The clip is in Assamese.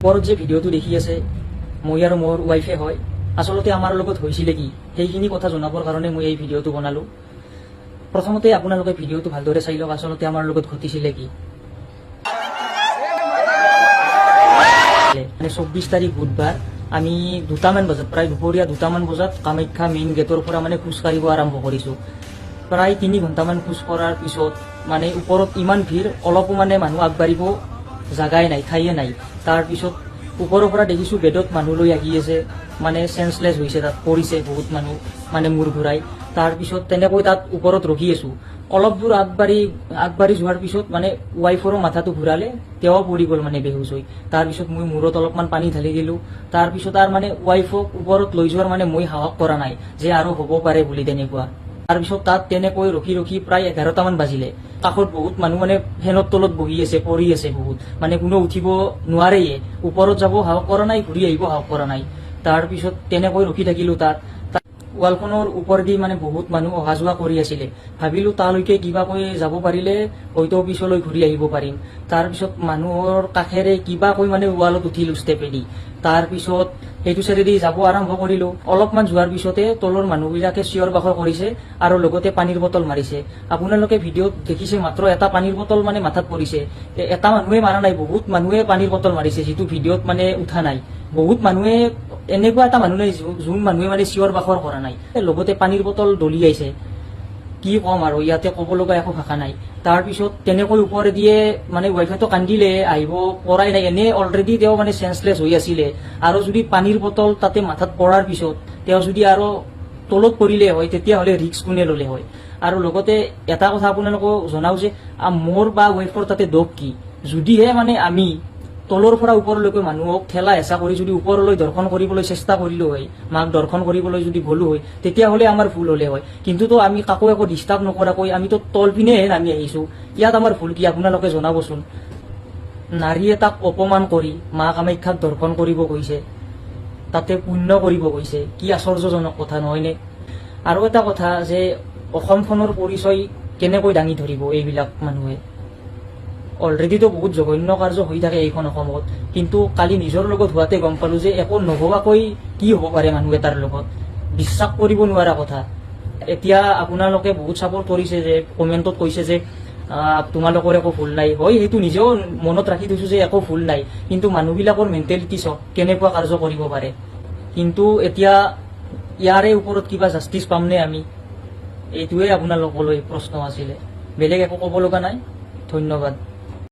ওপৰত যে ভিডিঅ'টো দেখি আছে মই আৰু মোৰ ৱাইফে হয় আচলতে আমাৰ লগত হৈছিলে কি সেইখিনি কথা জনাবৰ কাৰণে মই এই ভিডিঅ'টো বনালো। প্ৰথমতে আপোনালোকে ভিডিঅ'টো ভালদৰে চাই লওক আচলতে আমাৰ লগত ঘটিছিলে কি। মানে 24 তাৰিখ বুধবাৰ আমি 2টামান বজাত প্ৰায় দুপৰীয়া 2টামান বজাত কামাখ্যা মেইন গেটৰ পৰা মানে খোজ কাঢ়িব আৰম্ভ কৰিছো। প্ৰায় 3 ঘণ্টামান খোজ কঢ়াৰ পিছত মানে ওপৰত ইমান ভিৰ অলপো মানে মানুহ আগবাঢ়িব জাগাই নাই ঠাইয়ে নাই। তাৰপিছত ওপৰৰ পৰা দেখিছো বেডত মানুহ লৈ আহি আছে মানে চেন্সলেছ হৈছে তাত পৰিছে বহুত মানুহ মানে মূৰ ঘূৰাই। তাৰপিছত তেনেকৈ তাত ওপৰত ৰখি আছো অলপ দূৰ আগবাঢ়ি যোৱাৰ পিছত মানে ৱাইফৰো মাথাটো ঘূৰালে তেওঁ পৰি গ'ল মানে বেহুচ হৈ। তাৰপিছত মই মূৰত অলপমান পানী ঢালি দিলো। তাৰপিছত আৰু মানে ৱাইফক ওপৰত লৈ যোৱাৰ মানে মই সাহস কৰা নাই যে আৰু হ'ব পাৰে বুলি তেনেকুৱা। তাৰপিছত তাত তেনেকৈ ৰখি প্ৰায় 11টামান বাজিলে। কাষত বহুত মানুহ মানে ফেনৰ তলত বহি আছে পৰি আছে বহুত মানে কোনো উঠিব নোৱাৰেই, ওপৰত যাব সাহস কৰা নাই ঘূৰি আহিব সাহস কৰা নাই। তাৰপিছত তেনেকৈ ৰখি থাকিলো তাত ৱালখনৰ ওপৰেদি মানে বহুত মানুহ অহা যোৱা কৰি আছিলে। ভাবিলো তালৈকে কিবাকৈ যাব পাৰিলে হয়তো পিছলৈ ঘূৰি আহিব পাৰিম। তাৰপিছত মানুহৰ কাষেৰে কিবাকৈ মানে ৱালত উঠিলো ষ্টেপেদি। তাৰপিছত সেইটো চাইডেদি যাব আৰম্ভ কৰিলো। অলপমান যোৱাৰ পিছতে তলৰ মানুহবিলাকে চিঞৰ বাখৰ কৰিছে আৰু লগতে পানীৰ বটল মাৰিছে। আপোনালোকে ভিডিঅ'ত দেখিছে মাত্ৰ এটা পানীৰ বটল মানে মাথাত পৰিছে। এটা মানুহে মাৰা নাই, বহুত মানুহে পানীৰ বটল মাৰিছে যিটো ভিডিঅ'ত মানে উঠা নাই। বহুত মানুহে এনেকুৱা এটা মানুহ নাই যোন মানুহে মানে চিঞৰ বাখৰ কৰা নাই, লগতে পানীৰ বটল দলিয়াইছে। কি ক'ম আৰু ইয়াতে ক'ব লগা একো ভাষা নাই। তাৰপিছত তেনেকৈ ওপৰে দিয়ে মানে ৱাইফেতো কান্দিলে আহিব পৰাই নাই, এনে অলৰেডি তেওঁ মানে চেন্সলেছ হৈ আছিলে আৰু যদি পানীৰ বটল তাতে মাথাত পৰাৰ পিছত তেওঁ যদি আৰু তলত পৰিলে হয় তেতিয়াহ'লে ৰিস্ক কোনে ল'লে হয়। আৰু লগতে এটা কথা আপোনালোকক জনাও যে মোৰ বা ৱাইফৰ তাতে দোষ কি, যদিহে মানে আমি তলৰ পৰা ওপৰলৈকে মানুহক ঠেলা হেঁচা কৰি যদি ওপৰলৈ দৰ্শন কৰিবলৈ চেষ্টা কৰিলো হয়, মাক দৰ্শন কৰিবলৈ যদি গলো হয় তেতিয়াহ'লে আমাৰ ভুল হলে হয়। কিন্তুতো আমি কাকো একো ডিষ্টাৰ্ব নকৰাকৈ আমিতো তল পিনেহে নামি আহিছো। ইয়াত আমাৰ ভুল কি আপোনালোকে জনাবচোন। নাৰী এটাক অপমান কৰি মা কামাখ্যাক দৰ্শন কৰিব গৈছে, তাতে পুণ্য কৰিব গৈছে, কি আশ্চৰ্যজনক কথা নহয়নে। আৰু এটা কথা যে অসমখনৰ পৰিচয় কেনেকৈ দাঙি ধৰিব এইবিলাক মানুহে। অলৰেডিতো বহুত জঘন্য কাৰ্য হৈ থাকে এইখন অসমত, কিন্তু কালি নিজৰ লগত হোৱাতে গম পালো যে একো নহোৱাকৈ কি হ'ব পাৰে মানুহ এটাৰ লগত, বিশ্বাস কৰিব নোৱাৰা কথা। এতিয়া আপোনালোকে বহুত চাপৰ্ট কৰিছে যে কমেণ্টত কৈছে যে তোমালোকৰ একো ভুল নাই। হয়, সেইটো নিজেও মনত ৰাখি থৈছো যে একো ভুল নাই, কিন্তু মানুহবিলাকৰ মেণ্টেলিটি চাওক কেনেকুৱা কাৰ্য কৰিব পাৰে। কিন্তু এতিয়া ইয়াৰে ওপৰত কিবা জাষ্টিচ পামনে আমি, এইটোৱে আপোনালোকলৈ প্ৰশ্ন আছিলে। বেলেগ একো ক'ব লগা নাই। ধন্যবাদ।